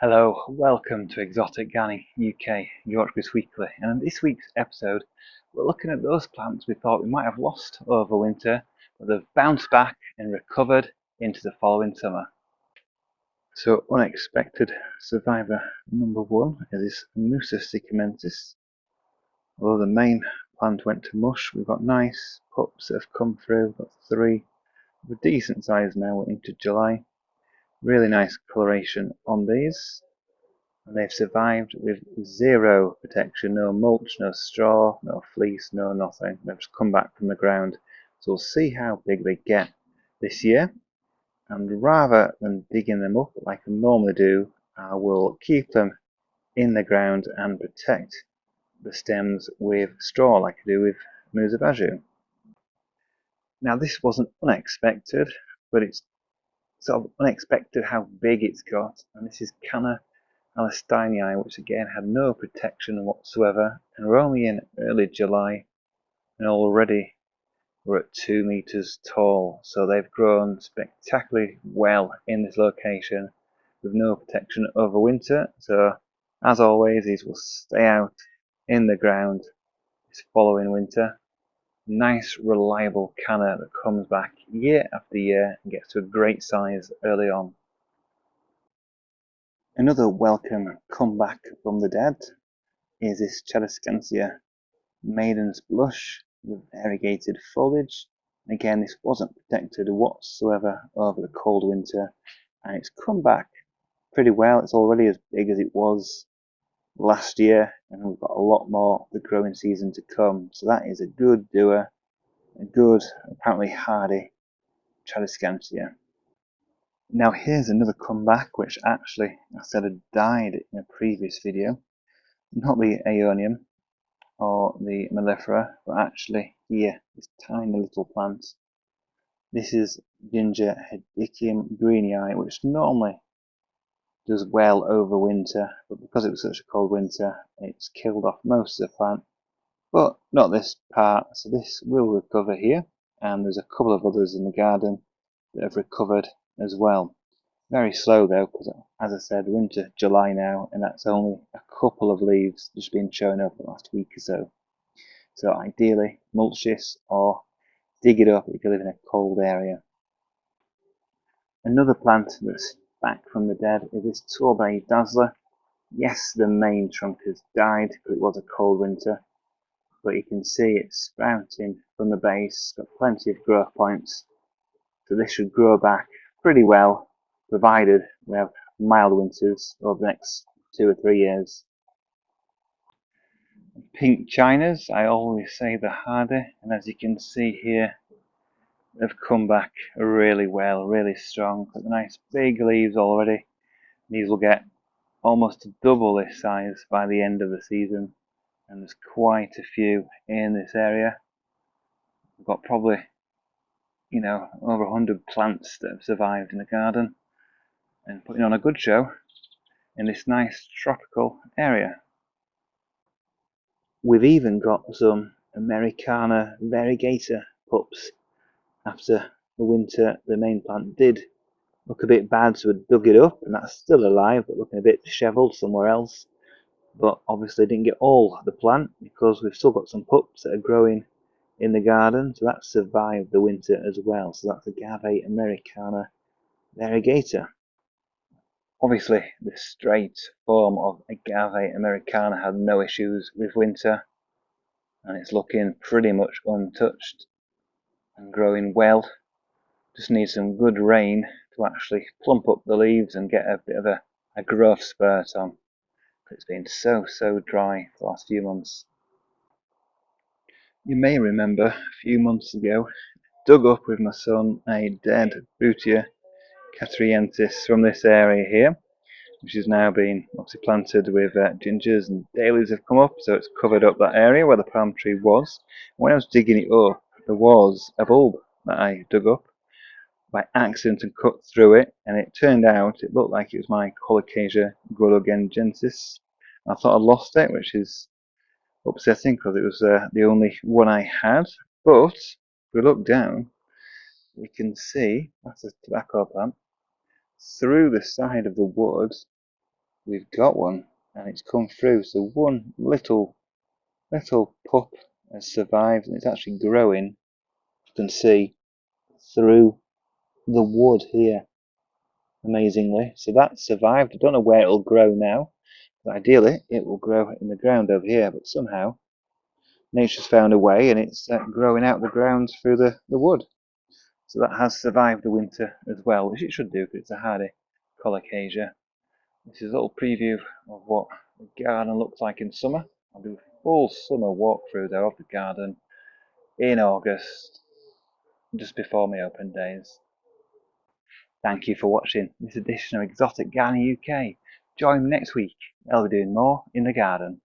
Hello, welcome to Exotic Gardening UK, Yorkshire's Weekly, and in this week's episode we're looking at those plants we thought we might have lost over winter, but they've bounced back and recovered into the following summer. So unexpected survivor number one is Musa sycamensis. Although the main plant went to mush, we've got nice pups that have come through. We've got three of a decent size now into July. Really nice coloration on these. And they've survived with zero protection, no mulch, no straw, no fleece, no nothing. They've just come back from the ground. So we'll see how big they get this year. And rather than digging them up like I normally do, I will keep them in the ground and protect the stems with straw like I do with Musa baju. Now this wasn't unexpected, but it's sort of unexpected how big it's got. And this is Canna Palestinii, which again had no protection whatsoever, and we're only in early July and already we're at 2 meters tall. So they've grown spectacularly well in this location with no protection over winter. So as always, these will stay out in the ground this following winter. Nice reliable canna that comes back year after year and gets to a great size early on. Another welcome comeback from the dead is this Colocasia Maidens Blush with variegated foliage. Again, this wasn't protected whatsoever over the cold winter, and it's come back pretty well. It's already as big as it was last year, and we've got a lot more of the growing season to come. So that is a good doer, a good, apparently hardy Colocasia. Now here's another comeback, which actually I said had died in a previous video. Not the Aeonium or the Mellifera, but actually here, this tiny little plant. This is Ginger Ichim greenii, which normally does well over winter, but because it was such a cold winter, it's killed off most of the plant, but not this part, so this will recover here, and there's a couple of others in the garden that have recovered as well. Very slow though, because as I said, we're into July now, and that's only a couple of leaves just been showing up the last week or so. So ideally, mulch this or dig it up if you live in a cold area. Another plant that's back from the dead is this Torbay Dazzler. Yes, the main trunk has died because it was a cold winter, but you can see it's sprouting from the base, got plenty of growth points, so this should grow back pretty well, provided we have mild winters over the next 2 or 3 years. Pink Chinas, I always say the harder, and as you can see here, they've come back really well, really strong. Got the nice big leaves already. These will get almost double this size by the end of the season, and there's quite a few in this area. We've got probably, over 100 plants that have survived in the garden and putting on a good show in this nice tropical area. We've even got some Americana Variegator pups. After the winter, the main plant did look a bit bad, so we dug it up, and that's still alive, but looking a bit dishevelled somewhere else. But obviously didn't get all the plant because we've still got some pups that are growing in the garden, so that survived the winter as well. So that's Agave Americana Variegator. Obviously, the straight form of Agave Americana had no issues with winter, and it's looking pretty much untouched and growing well. Just needs some good rain to actually plump up the leaves and get a bit of a growth spurt on. It's been so dry for the last few months. You may remember a few months ago, dug up with my son a dead Bootia catriensis from this area here, which has now been obviously planted with gingers, and dahlias have come up, so it's covered up that area where the palm tree was. When I was digging it up, there was a bulb that I dug up by accident and cut through it, and it turned out it looked like it was my Colocasia growback. I thought I'd lost it, which is upsetting because it was the only one I had. But if we look down, we can see that's a tobacco plant through the side of the wood. we've got one, and it's come through. So one little pup has survived, and it's actually growing. You can see through the wood here, amazingly. So that survived. I don't know where it'll grow now. But ideally, it will grow in the ground over here, but somehow nature's found a way, and it's growing out the ground through the wood. So that has survived the winter as well, which it should do because it's a hardy Colocasia. This is a little preview of what the garden looks like in summer. I'll do a full summer walkthrough though of the garden in August, just before my open days. Thank you for watching this edition of Exotic Gardening UK. Join me next week. I'll be doing more in the garden.